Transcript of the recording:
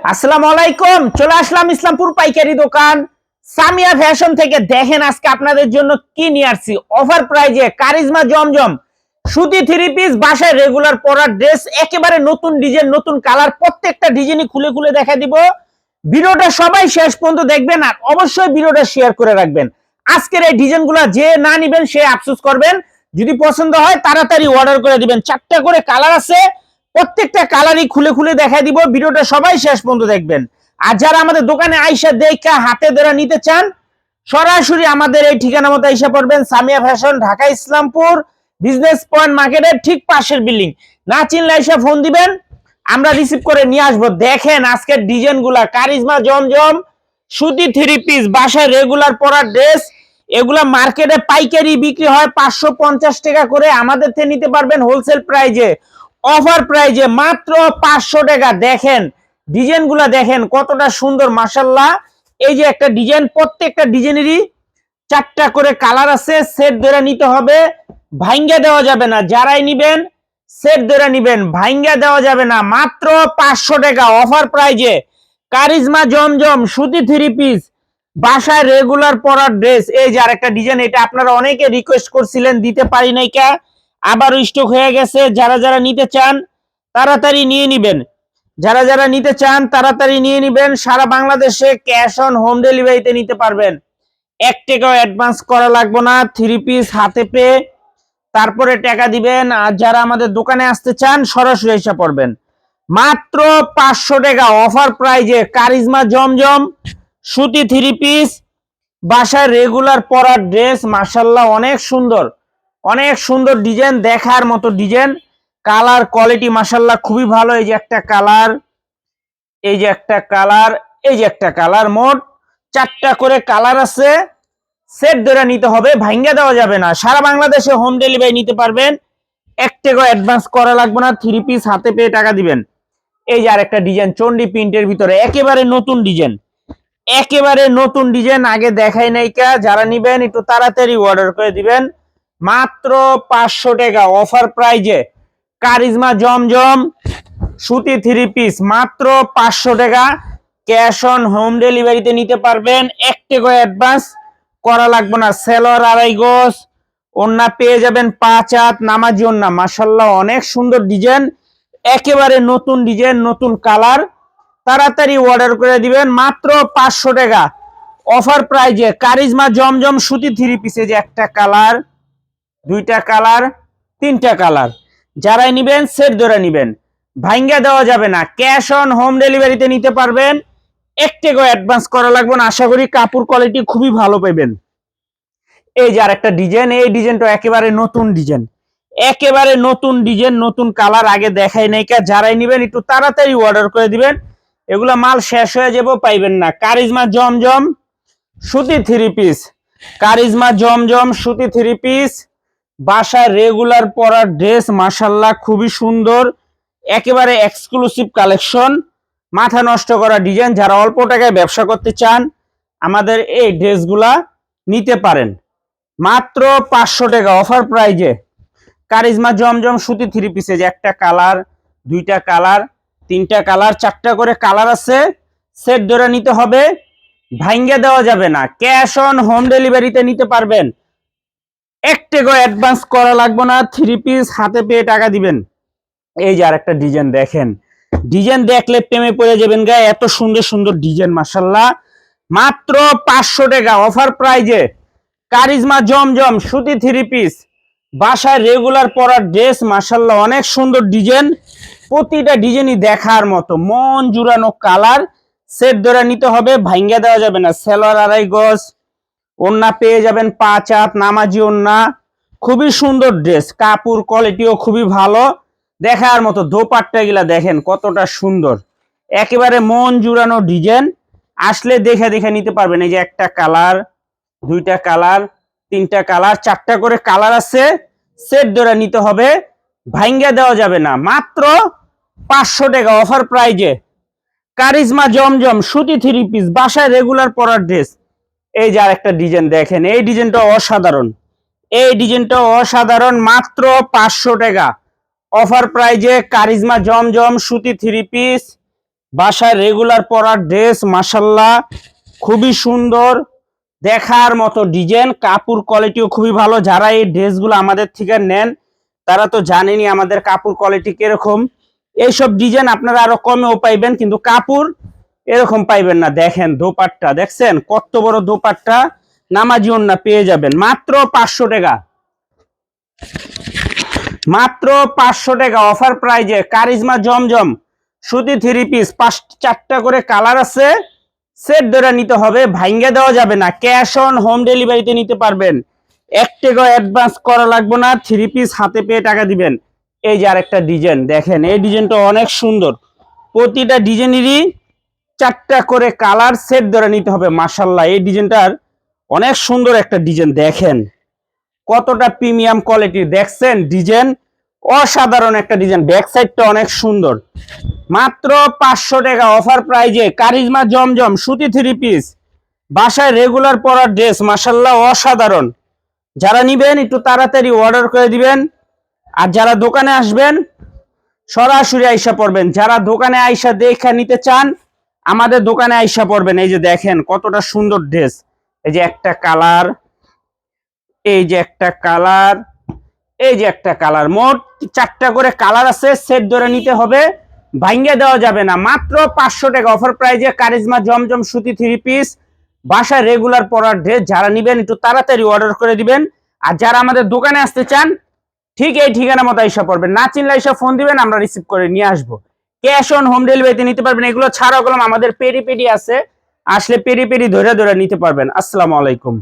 আসসালামু আলাইকুম। চলে আসলাম ইসলামপুর পাইকারি দোকান সামিয়া ফ্যাশন থেকে। দেখেন আজকে আপনাদের জন্য কি নিয়ে আসছি। অফার প্রাইজে কারিজমা জমজম সুতি থ্রি পিস, বাসায় রেগুলার পরার ড্রেস, একেবারে নতুন ডিজাইন, নতুন কালার, প্রত্যেকটা ডিজাইনই খুলে খুলে দেখা দিব। ভিডিওটা সবাই শেষ পর্যন্ত দেখবেন আর অবশ্যই ভিডিওটা শেয়ার করে রাখবেন। আজকের এই ডিজাইনগুলো যে না নিবেন সে আফসোস করবেন। যদি পছন্দ হয় তাড়াতাড়ি অর্ডার করে দিবেন। 4টা করে কালার আছে, প্রত্যেকটা কালারই খুলে খুলে দেখাই দিব। ভিডিওটা সবাই শেষ পর্যন্ত দেখবেন। আর যারা আমাদের দোকানে আইসা দেখা হাতে ধরে নিতে চান, সরাসরি আমাদের এই ঠিকানা মতো আইসা পড়বেন। Samia fashion, Dhaka Islampur business point মার্কেটের ঠিক পাশের বিল্ডিং। না চিনলে আইসা ফোন দিবেন, আমরা রিসিভ করে নিয়ে আসবো। দেখেন আজকের ডিজাইন গুলা, কারিজমা জমজম সুতি থ্রি পিস, বাসায় রেগুলার পরার ড্রেস। এগুলা মার্কেটে পাইকারি বিক্রি হয় 550 টাকা করে, আমাদের থেকে নিতে পারবেন হোলসেল প্রাইজে, অফার প্রাইজে মাত্র 500 টাকা। দেখেন ডিজাইন গুলা, দেখেন কতটা সুন্দর মাশাআল্লাহ। এই যে একটা ডিজাইন, প্রত্যেকটা ডিজাইনেরই 4টা করে কালার আছে। সেট ধরে নিতে হবে, ভাঙ্গা দেওয়া যাবে না। যারাই নিবেন সেট ধরে নিবেন, ভাঙ্গা দেওয়া যাবে না। মাত্র 500 টাকা অফার প্রাইজে কারিজমা জমজম সুতি থ্রি পিস, বাসায় রেগুলার পরার ড্রেস। এই যে আরেকটা ডিজাইন, এটা আপনারা অনেকে রিকোয়েস্ট করছিলেন, দিতে পারি নাই কা, আবার স্টক হয়ে গেছে। যারা যারা নিতে চান তাড়াতাড়ি নিয়ে নিবেন, যারা যারা নিতে চান তাড়াতাড়ি নিয়ে নিবেন। সারা বাংলাদেশে ক্যাশ অন হোম ডেলিভারিতে নিতে পারবেন। 1 টাকাও অ্যাডভান্স করা লাগবে না। থ্রি পিস হাতে পেয়ে তারপরে টাকা দিবেন। আর যারা আমাদের দোকানে আসতে চান সরাসরি এসে পড়বেন। মাত্র 500 টাকা অফার প্রাইজে কারিজমা জমজম সুতি থ্রি পিস, বাসায় রেগুলার পরার ড্রেস। মাশাআল্লাহ অনেক সুন্দর, অনেক সুন্দর ডিজাইন, দেখার মতো ডিজাইন। কালার কোয়ালিটি মাশাআল্লাহ খুবই ভালো। এই যে একটা কালার, এই যে একটা কালার, এই যে একটা কালার, মোট 4টা করে কালার আছে। সেট ধরে নিতে হবে, ভাঙ্গা দেওয়া যাবে না। সারা বাংলাদেশে হোম ডেলিভারি নিতে পারবেন। 1 টাকা অ্যাডভান্স করা লাগবে না। থ্রি পিস হাতে পেয়ে টাকা দিবেন। এই যে আরেকটা ডিজাইন চন্ডি প্রিন্টের ভিতরে, একেবারে নতুন ডিজাইন, একেবারে নতুন ডিজাইন, আগে দেখাই নাই কা। যারা নিবেন একটু তাড়াতাড়ি অর্ডার করে দিবেন। মাত্র 500 টাকা অফার প্রাইজে কারিজমা জমজম সুতি থ্রি পিস, মাত্র 500 টাকা। ক্যাশ অন হোম ডেলিভারিতে নিতে পারবেন। 1 টাকা অ্যাডভান্স করা লাগবে না। সেলর 2.5 গজ, ওন্না পেয়ে যাবেন 5 হাত নামাজি ওন্না। মাশাআল্লাহ অনেক সুন্দর ডিজাইন, একেবারে নতুন ডিজাইন, নতুন কালার। তাড়াতাড়ি অর্ডার করে দিবেন। মাত্র 500 টাকা অফার প্রাইজে কারিজমা জমজম সুতি থ্রি পিসে। যে একটা কালার, 2টা কালার, 3টা কালার। যারাই নিবেন সেট ধরে নিবেন, ভাঙ্গা দেওয়া যাবে না। ক্যাশ অন হোম ডেলিভারিতে নিতে পারবেন। 1 টাকা অ্যাডভান্স করা লাগবে না। আশা করি কাপড় কোয়ালিটি খুবই ভালো পাবেন। এই যে আরেকটা ডিজাইন, এই ডিজাইনটা একেবারে নতুন ডিজাইন, একেবারে নতুন ডিজাইন, নতুন কালার, আগে দেখাই নাই কা। যারাই নিবেন একটু তাড়াতাড়ি অর্ডার করে দিবেন, এগুলা মাল শেষ হয়ে যাবে, পাইবেন না। কারিজমা জমজম সুতি থ্রি পিস, কারিজমা জমজম সুতি থ্রি পিস, বাসায় রেগুলার পরার ড্রেস। মাশাআল্লাহ খুবই সুন্দর, একেবারে এক্সক্লুসিভ কালেকশন, মাথা নষ্ট করা ডিজাইন। যারা অল্প টাকায় ব্যবসা করতে চান আমাদের এই ড্রেসগুলা নিতে পারেন। মাত্র 500 টাকা অফার প্রাইজে কারিজমা জমজম সুতি থ্রি পিসে। যে একটা কালার, 2টা কালার, 3টা কালার, 4টা করে কালার আছে। সেট ধরে নিতে হবে, ভাঙ্গা দেওয়া যাবে না। ক্যাশ অন হোম ডেলিভারিতে নিতে পারবেন। 1 টাকা অ্যাডভান্স করা লাগবে না। থ্রি পিস হাতে পেয়ে টাকা দিবেন। এই যে আরেকটা ডিজাইন, দেখেন ডিজাইন দেখলে প্রেমে পড়ে যাবেন গায়ে, এত সুন্দর সুন্দর ডিজাইন মাশাআল্লাহ। মাত্র 500 টাকা অফার প্রাইজে কারিজমা জমজম সুতি থ্রি পিস, বাসায় রেগুলার পরার ড্রেস। মাশাআল্লাহ অনেক সুন্দর ডিজাইন, প্রতিটা ডিজাইনই দেখার মতো, মন জুড়ানো কালার। সেট ধরে নিতে হবে, ভাঙ্গা দেওয়া যাবে না। সেলর 2.5 গজ, ওন্না পেয়ে যাবেন 5 হাত নামাজি ওন্না। খুবই সুন্দর ড্রেস, কাপড় কোয়ালিটিও খুবই ভালো, দেখার মতো। দোপাট্টা গুলা দেখেন কতটা সুন্দর, একেবারে মন জুড়ানো ডিজাইন। আসলে দেখে দেখে নিতে পারবেন। এই যে একটা কালার, 2টা কালার, 3টা কালার, 4টা করে কালার আছে। সেট ধরে নিতে হবে, ভাঙ্গা দেওয়া যাবে না। মাত্র 500 টাকা অফার প্রাইজে কারিজমা জমজম সুতি থ্রি পিস, বাসায় রেগুলার পরার ড্রেস। এই যে আরেকটা ডিজাইন দেখেন, এই ডিজাইনটা অসাধারণ, এই ডিজাইনটা অসাধারণ। মাত্র 500 টাকা অফার প্রাইজে কারিজমা জমজম সুতি থ্রি পিস, বাসায় রেগুলার পরার ড্রেস, মাশাআল্লাহ খুবই সুন্দর, দেখার মতো ডিজাইন, কাপড় কোয়ালিটিও খুবই ভালো। যারা এই ড্রেসগুলো আমাদের থেকে নেন তারা তো জানেনই আমাদের কাপড় কোয়ালিটি কিরকম। এইসব ডিজাইন আপনারা আরো কমেও পাইবেন, কিন্তু কাপড় এরকম পাইবেন না। দেখেন দোপাট্টা দেখছেন কত বড় দোপাট্টা, নামাজি ওন্না পেয়ে যাবেন মাত্র 500 টাকা। মাত্র 500 টাকা অফার প্রাইজে কারিজমা জমজম সুতি 3 পিস, 4টা করে কালার আছে। সেট ধরে নিতে হবে, ভাঙ্গে দেওয়া যাবে না। ক্যাশ অন হোম ডেলিভারিতে নিতে পারবেন, 1 টাকা অ্যাডভান্স করা লাগবে না। 3 পিস হাতে পেয়ে টাকা দিবেন। এই যে আরেকটা ডিজাইন দেখেন, এই ডিজাইনটা অনেক সুন্দর। প্রতিটা ডিজাইনেরই 4টা করে কালার, সেট ধরে নিতে হবে। মাশাআল্লাহ এই ডিজাইনটার অনেক সুন্দর একটা ডিজাইন, দেখেন কতটা প্রিমিয়াম কোয়ালিটি। দেখছেন ডিজাইন, অসাধারণ একটা ডিজাইন, ব্যাক সাইডটা অনেক সুন্দর। মাত্র 500 টাকা অফার প্রাইজে কারিজমা জমজম সুতি 3 পিস, বাসায় রেগুলার পরার ড্রেস, মাশাআল্লাহ অসাধারণ। যারা নিবেন একটু তাড়াতাড়ি অর্ডার করে দিবেন। আর যারা দোকানে আসবেন সরাসরি আইসা পড়বেন। যারা দোকানে আইসা দেখে নিতে চান আমাদের দোকানে আইসা পড়বেন। এই যে দেখেন কতটা সুন্দর ড্রেস, এই যে একটা কালার, এই যে একটা কালার, এই যে একটা কালার, মোট 4টা করে কালার আছে। সেট ধরে নিতে হবে, ভাঙ্গে দেওয়া যাবে না। মাত্র 500 টাকা অফার প্রাইজে কারিজমা জমজম সুতি 3 পিস, বাসায় রেগুলার পরার ড্রেস। যারা নিবেন একটু তাড়াতাড়ি অর্ডার করে দিবেন। আর যারা আমাদের দোকানে আসতে চান ঠিক এই ঠিকানা মতো আইসা পড়বেন, না চিনলে আইসা ফোন দিবেন, আমরা রিসিভ করে নিয়ে আসবো। ক্যাশ অন হোম ডেলিভারিতে নিতে পারবেন। এগুলো ছাড়াও আমাদের পেরি পেরি আছে, আসলে পেরি পেরি ধরে ধরে নিতে পারবেন। আসসালামু আলাইকুম।